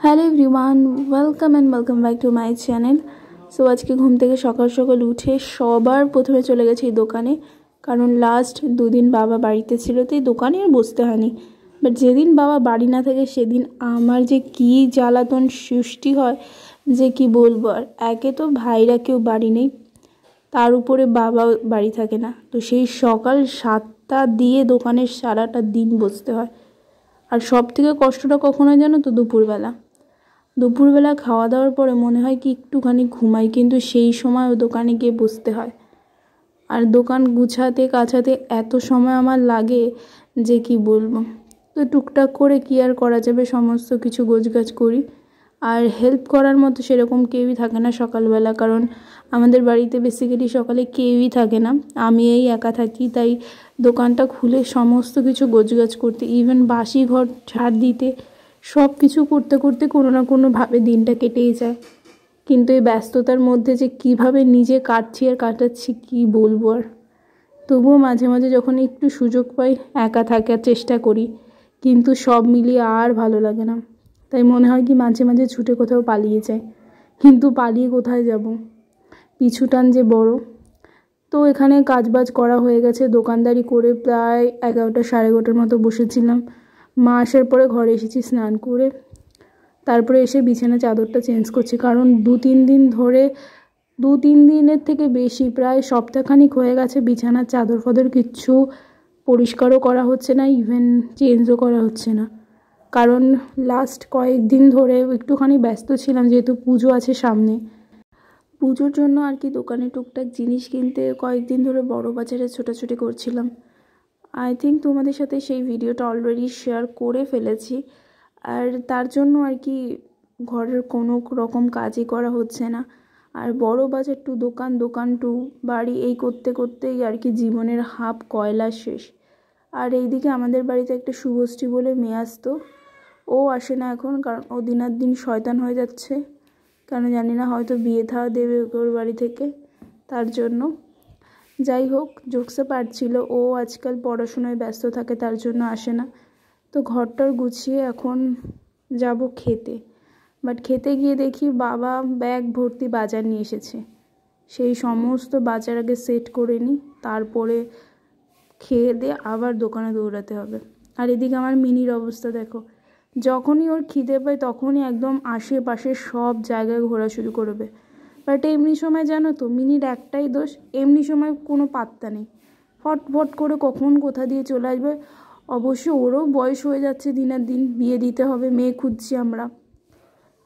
Hello everyone, welcome back to my channel. So আজকে ঘুম থেকে সকাল সকাল উঠে সবার প্রথমে চলে গেছি এই দোকানে, কারণ লাস্ট দুদিন বাবা বাড়িতে ছিল, তো এই দোকানে আর বসতে হয়নি। বাট যেদিন বাবা বাড়ি না থাকে সেদিন আমার যে কী জ্বালাতন সৃষ্টি হয় যে কি বলবো। আর একে তো ভাইরা কেউ বাড়ি নেই, তার উপরে বাবা বাড়ি থাকে না, তো সেই সকাল 7টা দিয়ে দোকানের সারাটা দিন বসতে হয়। আর সব থেকে কষ্টটা কখন হয় জানো তো? দুপুরবেলা খাওয়া দাওয়ার পরে মনে হয় কি একটুখানি ঘুমাই, কিন্তু সেই সময় ও দোকানে গিয়ে বসতে হয়। আর দোকান গুছাতে কাছাতে এত সময় আমার লাগে যে কি বলবো। তো টুকটাক করে কি আর করা যাবে, সমস্ত কিছু গোছগাছ করি। আর হেল্প করার মতো সেরকম কেউই থাকে না সকালবেলা, কারণ আমাদের বাড়িতে বেসিক্যালি সকালে কেউই থাকে না, আমি এই একা থাকি। তাই দোকানটা খুলে সমস্ত কিছু গোছগাছ করতে, ইভেন বাসি ঘর ঝাড় দিতে, সব কিছু করতে করতে কোনো না কোনোভাবে দিনটা কেটেই যায়। কিন্তু এই ব্যস্ততার মধ্যে যে কিভাবে নিজে কাটছি আর কাটাচ্ছি কি বলবো। আর তবুও মাঝে মাঝে যখন একটু সুযোগ পাই একা থাকার চেষ্টা করি, কিন্তু সব মিলিয়ে আর ভালো লাগে না। তাই মনে হয় কি মাঝে মাঝে ছুটে কোথাও পালিয়ে যায়, কিন্তু পালিয়ে কোথায় যাব, পিছুটান যে বড়। তো এখানে কাজবাজ করা হয়ে গেছে, দোকানদারি করে প্রায় 11টা 11:30 মতো বসেছিলাম। মা আসার পরে ঘরে এসেছি স্নান করে, তারপরে এসে বিছানা চাদরটা চেঞ্জ করছি, কারণ 2-3 দিনের থেকে বেশি, প্রায় সপ্তাহখানিক হয়ে গেছে বিছানার চাদর ফাদর কিচ্ছু পরিষ্কারও করা হচ্ছে না, ইভেন চেঞ্জও করা হচ্ছে না। কারণ লাস্ট কয়েকদিন ধরে একটুখানি ব্যস্ত ছিলাম, যেহেতু পুজো আছে সামনে। পুজোর জন্য আর কি দোকানে টুকটাক জিনিস কিনতে কয়েকদিন ধরে বড় বাজারে ছোটাছুটি করছিলাম। আই থিঙ্ক তোমাদের সাথে সেই ভিডিওটা অলরেডি শেয়ার করে ফেলেছি। আর তার জন্য আর কি ঘরের কোনো রকম কাজই করা হচ্ছে না। আর বড় বাজার টু দোকান, দোকান টু বাড়ি, এই করতে করতেই আর কি জীবনের হাফ কয়লা শেষ। আর এইদিকে আমাদের বাড়িতে একটা শুভশ্রী বলে মেয়ে আসতো, ও আসে না এখন, কারণ ও দিনার দিন শয়তান হয়ে যাচ্ছে। কেন জানি না, হয়তো বিয়ে থা দেবে ওর বাড়ি থেকে, তার জন্য। যাই হোক, জোকসে পারছিল, ও আজকাল পড়াশোনায় ব্যস্ত থাকে, তার জন্য আসে না। তো ঘরটার গুছিয়ে এখন যাব খেতে। বাট খেতে গিয়ে দেখি বাবা ব্যাগ ভর্তি বাজার নিয়ে এসেছে। সেই সমস্ত বাজার আগে সেট করে নিই, তারপরে খেয়ে দিয়ে আবার দোকানে দৌড়াতে হবে। আর এদিকে আমার মিনির অবস্থা দেখো, যখনই ওর খিদে পায় তখনই একদম আশেপাশে সব জায়গায় ঘোরা শুরু করবে। বাট এমনি সময় জানো তো, মিনির একটাই দোষ, এমনি সময় কোনো পাত্তা নেই, ফটফট করে কখন কোথা দিয়ে চলে আসবে। অবশ্য ওরও বয়স হয়ে যাচ্ছে দিনের দিন, বিয়ে দিতে হবে, মেয়ে খুঁজছি আমরা।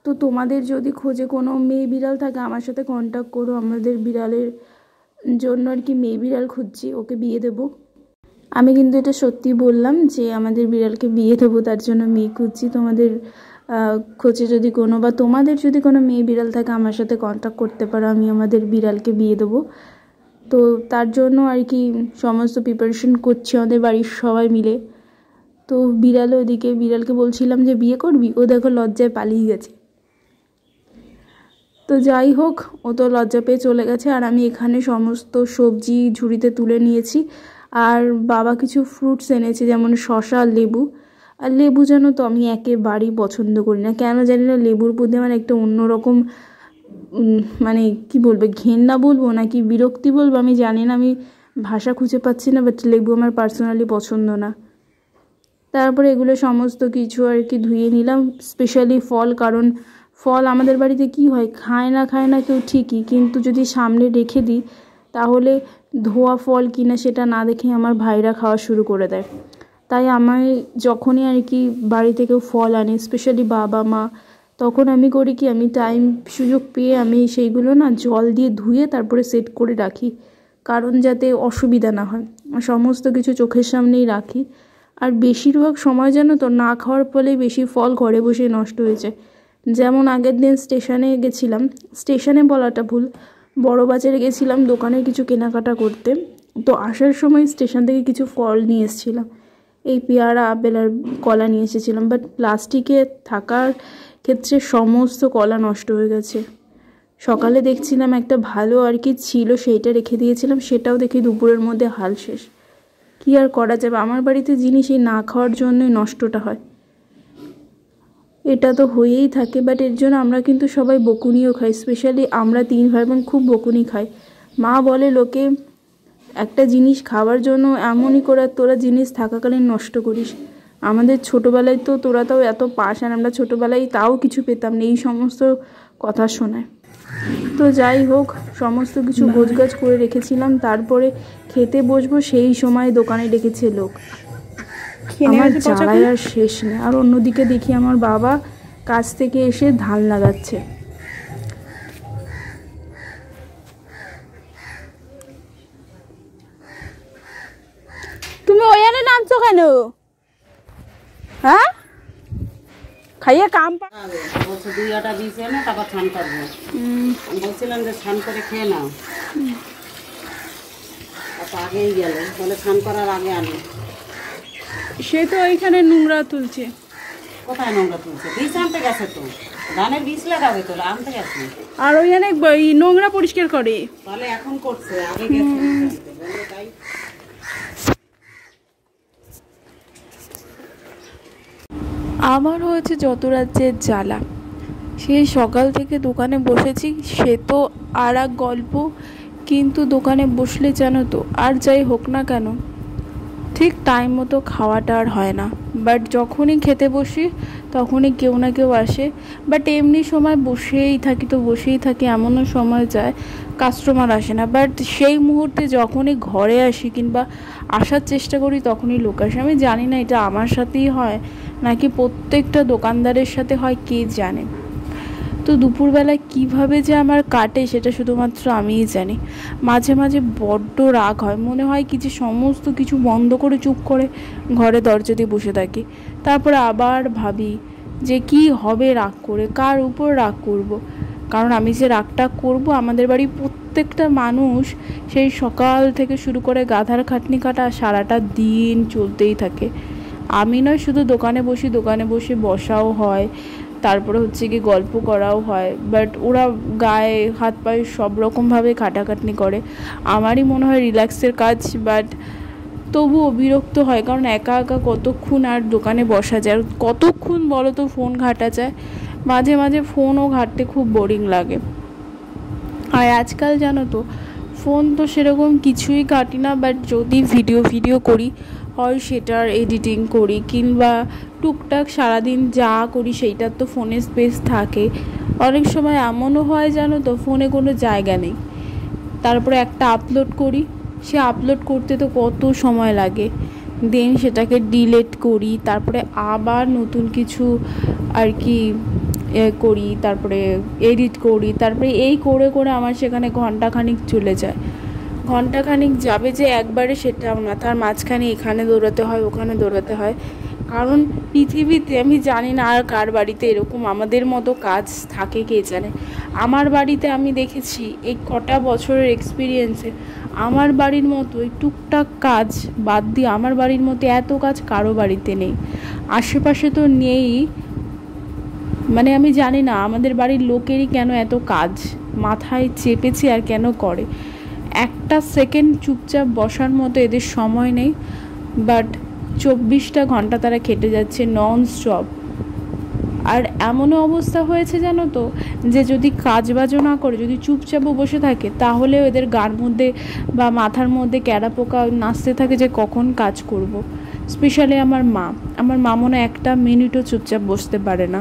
তো তোমাদের যদি খোঁজে কোনো মেয়ে বিড়াল থাকে আমার সাথে কন্ট্যাক্ট করো, আমাদের বিড়ালের জন্য আর কি মেয়ে বিড়াল খুঁজছি, ওকে বিয়ে দেবো। আমি কিন্তু এটা সত্যি বললাম যে আমাদের বিড়ালকে বিয়ে দেবো, তার জন্য মেয়ে খুঁজছি। তোমাদের খোঁজে যদি কোনো, বা তোমাদের যদি কোনো মেয়ে বিড়াল থাকে আমার সাথে কন্ট্যাক্ট করতে পারো, আমি আমাদের বিড়ালকে বিয়ে দেবো। তো তার জন্য আর কি সমস্ত প্রিপারেশন করছি আমাদের বাড়ির সবাই মিলে। তো বিড়ালও ওদিকে, বিড়ালকে বলছিলাম যে বিয়ে করবি, ও দেখো লজ্জায় পালিয়ে গেছে। তো যাই হোক, ও তো লজ্জা পেয়ে চলে গেছে। আর আমি এখানে সমস্ত সবজি ঝুড়িতে তুলে নিয়েছি। আর বাবা কিছু ফ্রুটস এনেছে, যেমন শসা, লেবু। আর লেবু জানো তো আমি একেবারেই পছন্দ করি না, কেন জানি না, লেবুর প্রতি আমার একটা অন্যরকম মানে কি বলবো, ঘেন্না বলবো নাকি বিরক্তি বলবো আমি জানি না, আমি ভাষা খুঁজে পাচ্ছি না। বাট লেবু আমার পার্সোনালি পছন্দ না। তারপরে এগুলো সমস্ত কিছু আর কি ধুয়ে নিলাম, স্পেশালি ফল, কারণ ফল আমাদের বাড়িতে কি হয়, খায় না কেউ ঠিকই, কিন্তু যদি সামনে রেখে দিই তাহলে ধোয়া ফল কিনা সেটা না দেখে আমার ভাইরা খাওয়া শুরু করে দেয়। তাই আমি যখনই আর কি বাড়িতে কেউ ফল আনে, স্পেশালি বাবা মা, তখন আমি করি কি, আমি টাইম সুযোগ পেয়ে আমি সেইগুলো না জল দিয়ে ধুয়ে তারপরে সেট করে রাখি, কারণ যাতে অসুবিধা না হয়। সমস্ত কিছু চোখের সামনেই রাখি। আর বেশিরভাগ সময় জানো তো না খাওয়ার ফলেই বেশি ফল ঘরে বসে নষ্ট হয়েছে। যেমন আগের দিন স্টেশনে গেছিলাম, স্টেশনে বলাটা ভুল, বড় বাজারে গেছিলাম দোকানে কিছু কেনাকাটা করতে। তো আসার সময় স্টেশন থেকে কিছু ফল নিয়ে এসেছিলাম, এই পেয়ারা, আপেল আর কলা নিয়ে এসেছিলাম। বাট প্লাস্টিকে থাকার ক্ষেত্রে সমস্ত কলা নষ্ট হয়ে গেছে। সকালে দেখছিলাম একটা ভালো আর কি ছিল, সেইটা রেখে দিয়েছিলাম, সেটাও দেখি দুপুরের মধ্যে হাল শেষ। কী আর করা যাবে, আমার বাড়িতে জিনিস এই না খাওয়ার জন্যই নষ্টটা হয়। এটা তো হয়েই থাকে, বাট এর জন্য আমরা কিন্তু সবাই বকুনিও খাই, স্পেশালি আমরা 3 ভাই বোন খুব বকুনি খাই। মা বলে লোকে একটা জিনিস খাওয়ার জন্য এমনই করে তোরা জিনিস থাকাকালীন নষ্ট করিস। আমাদের ছোটোবেলায় তো তোরা তাও এত পাস, আর আমরা ছোটোবেলায় তাও কিছু পেতাম না, এই সমস্ত কথা শোনায়। তো যাই হোক, সমস্ত কিছু গোছগাছ করে রেখেছিলাম, তারপরে খেতে বসবো সেই সময় দোকানে ডেকেছে লোক। আমার জ্বালায় আর শেষ নেই। আর অন্যদিকে দেখি আমার বাবা কাজ থেকে এসে ধান লাগাচ্ছে। তুমি ওখানে নামছো কেন? হ্যাঁ, খাইয়ে কাম বলছে 2 আটা দিয়েছে না, তারপর স্নান করবো। বলছিলাম যে স্নান করে খেয়ে নাও, তারপর আগেই গেল, বলে স্নান করার আগে আনো। সে তো ওইখানে নোংরা তুলছে। কোথায় নোংরা তুলছে? বীজ আনতে গেছে তো, ধানের বীজ লাগাবে তো, আনতে গেছে। আর ওইখানে নোংরা পরিষ্কার করে, তাহলে এখন করছে, আগে গেছে তাই। আমার হয়েছে যত রাজ্যের জ্বালা। সেই সকাল থেকে দোকানে বসেছি, সে তো আর এক গল্প। কিন্তু দোকানে বসলে জানো তো, আর যাই হোক না কেন, ঠিক টাইম মতো খাওয়াটা আর হয় না। বাট যখনই খেতে বসি তখনই কেউ না কেউ আসে। বাট এমনি সময় বসেই থাকি তো বসেই থাকি, এমনও সময় যায় কাস্টমার আসে না। বাট সেই মুহূর্তে যখনই ঘরে আসি কিংবা আসার চেষ্টা করি তখনই লোক আসে। আমি জানি না এটা আমার সাথেই হয় নাকি প্রত্যেকটা দোকানদারের সাথে হয়, কে জানে। তো দুপুরবেলায় কীভাবে যে আমার কাটে সেটা শুধুমাত্র আমিই জানি। মাঝে মাঝে বড্ড রাগ হয়, মনে হয় কি যে সমস্ত কিছু বন্ধ করে চুপ করে ঘরে দরজা দিয়ে বসে থাকি। তারপরে আবার ভাবি যে কি হবে রাগ করে, কার উপর রাগ করব। কারণ আমি যে রাগটা করব, আমাদের বাড়ি প্রত্যেকটা মানুষ সেই সকাল থেকে শুরু করে গাধার খাটনি কাটা সারাটা দিন চলতেই থাকে। আমি নয় শুধু দোকানে বসি, দোকানে বসে বসাও হয়, তারপরে হচ্ছে কি গল্প করাও হয়। বাট ওরা গায়ে হাত পায়ে সব রকমভাবে খাটাখাটনি করে, আমারই মনে হয় রিল্যাক্সের কাজ। বাট তবুও বিরক্ত হয়, কারণ একা একা কতক্ষণ আর দোকানে বসা যায়, আর কতক্ষণ বলো তো ফোন ঘাঁটা যায়। মাঝে মাঝে ফোনও ঘাঁটতে খুব বোরিং লাগে। আর আজকাল জানো তো, ফোন তো সেরকম কিছুই ঘাঁটি না, বাট যদি ভিডিও করি হয় সেটার এডিটিং করি, কিংবা টুকটাক সারাদিন যা করি সেইটার তো ফোনে স্পেস থাকে। অনেক সময় এমনও হয় জানো তো, ফোনে কোনো জায়গা নেই, তারপরে একটা আপলোড করি, সে আপলোড করতে তো কত সময় লাগে, দেন সেটাকে ডিলিট করি, তারপরে আবার নতুন কিছু আর কি করি, তারপরে এডিট করি, তারপরে এই করে করে আমার সেখানে ঘন্টাখানিক চলে যায়। ঘন্টাখানিক যাবে যে একবারে সেটাও না, তার মাঝখানে এখানে দৌড়াতে হয়, ওখানে দৌড়াতে হয়। কারণ পৃথিবীতে আমি জানি না আর কার বাড়িতে এরকম আমাদের মতো কাজ থাকে, কে জানে। আমার বাড়িতে আমি দেখেছি এই কটা বছরের এক্সপিরিয়েন্সে, আমার বাড়ির মতো এই টুকটাক কাজ বাদ দিয়ে আমার বাড়ির মতো এত কাজ কারো বাড়িতে নেই, আশেপাশে তো নেই। মানে আমি জানি না আমাদের বাড়ির লোকেরই কেন এত কাজ মাথায় চেপেছে আর কেন করে। একটা সেকেন্ড চুপচাপ বসার মতো এদের সময় নেই, বাট 24টা ঘন্টা তারা খেটে যাচ্ছে নন স্টপ। আর এমনও অবস্থা হয়েছে জানো তো, যে যদি কাজবাজও না করে, যদি চুপচাপও বসে থাকে, তাহলেও এদের গার মধ্যে বা মাথার মধ্যে ক্যাড়া পোকা নাচতে থাকে যে কখন কাজ করব। স্পেশালি আমার মা মনে একটা মিনিটও চুপচাপ বসতে পারে না।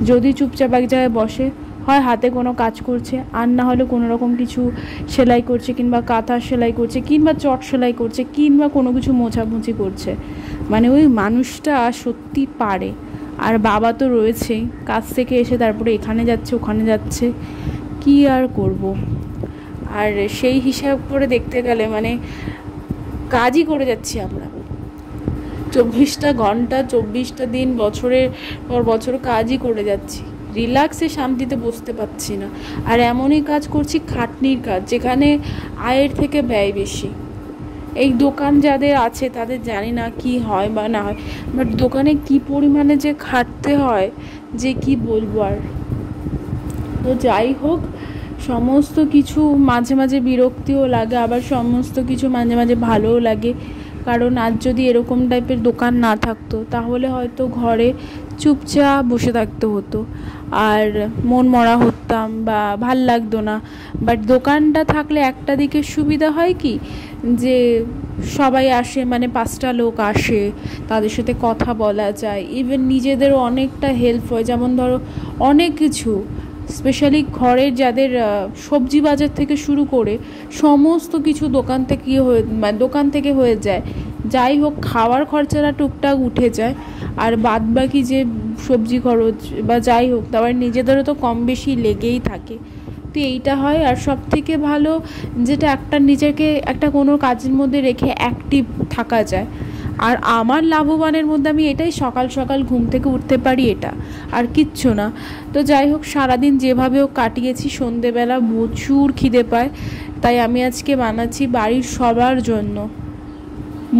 যদি চুপচাপ এক জায়গায় বসে, হয় হাতে কোনো কাজ করছে, আর না হলে কোনো রকম কিছু সেলাই করছে, কিংবা কাঁথা সেলাই করছে, কিংবা চট সেলাই করছে, কিংবা কোনো কিছু মোছামুছি করছে। মানে ওই মানুষটা সত্যি পারে। আর বাবা তো রয়েছেই, কাজ থেকে এসে তারপরে এখানে যাচ্ছে ওখানে যাচ্ছে, কি আর করব। আর সেই হিসাব করে দেখতে গেলে মানে কাজই করে যাচ্ছি আমরা 24টা ঘন্টা, 24টা দিন, বছরের পর বছর কাজই করে যাচ্ছি, রিল্যাক্সে শান্তিতে বসতে পারছি না। আর এমনই কাজ করছি খাটনির কাজ, যেখানে আয়ের থেকে ব্যয় বেশি। এই দোকান যাদের আছে তাদের জানি না কি হয় বা না হয়, বাট দোকানে কি পরিমাণে যে খাটতে হয় যে কি বলবো আর। তো যাই হোক, সমস্ত কিছু মাঝে মাঝে বিরক্তিও লাগে, আবার সমস্ত কিছু মাঝে মাঝে ভালোও লাগে। কারণ আজ যদি এরকম টাইপের দোকান না থাকতো, তাহলে হয়তো ঘরে চুপচাপ বসে থাকতে হতো আর মন মরা হতাম বা ভাল লাগতো না। বাট দোকানটা থাকলে একটা দিকে সুবিধা হয় কি, যে সবাই আসে, মানে 5টা লোক আসে, তাদের সাথে কথা বলা যায়, ইভেন নিজেদেরও অনেকটা হেল্প হয়। যেমন ধরো অনেক কিছু, স্পেশালি ঘরের যাদের সবজি বাজার থেকে শুরু করে সমস্ত কিছু দোকান থেকে হয়ে যায়। যাই হোক, খাওয়ার খরচাটা টুকটাক উঠে যায়, আর বাদ বাকি যে সবজি খরচ বা যাই হোক, তারপর নিজেদেরও তো কম বেশি লেগেই থাকে। তো এইটা হয়। আর সব থেকে ভালো যেটা, নিজেকে একটা কোনো কাজের মধ্যে রেখে অ্যাক্টিভ থাকা যায়। আর আমার লাভবানের মধ্যে আমি এটাই, সকাল সকাল ঘুম থেকে উঠতে পারি, এটা আর কিচ্ছু না। তো যাই হোক, সারাদিন যেভাবে হোক কাটিয়েছি। সন্ধেবেলা প্রচুর খিদে পায়, তাই আমি আজকে বানাচ্ছি বাড়ির সবার জন্য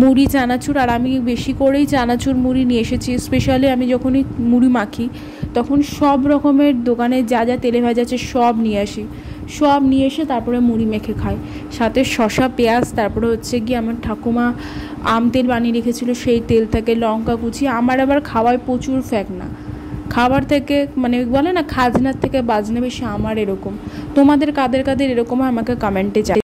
মুড়ি চানাচুর। আর আমি বেশি করেই চানাচুর মুড়ি নিয়ে এসেছি। স্পেশালি আমি যখনই মুড়ি মাখি তখন সব রকমের দোকানে যা যা তেলে ভাজা আছে সব নিয়ে আসি, সব নিয়ে এসে তারপরে মুড়ি মেখে খাই, সাথে শসা পেঁয়াজ। তারপরে হচ্ছে কি, আমার ঠাকুমা আম তেল বানিয়ে রেখেছিল, সেই তেল থেকে লঙ্কা কুচি। আমার আবার খাওয়ায় প্রচুর ফ্যাকনা, খাবার থেকে মানে বলে না খাজনার থেকে বাজনা বেশি, আমার এরকম। তোমাদের কাদের কাদের এরকম আমাকে কমেন্টে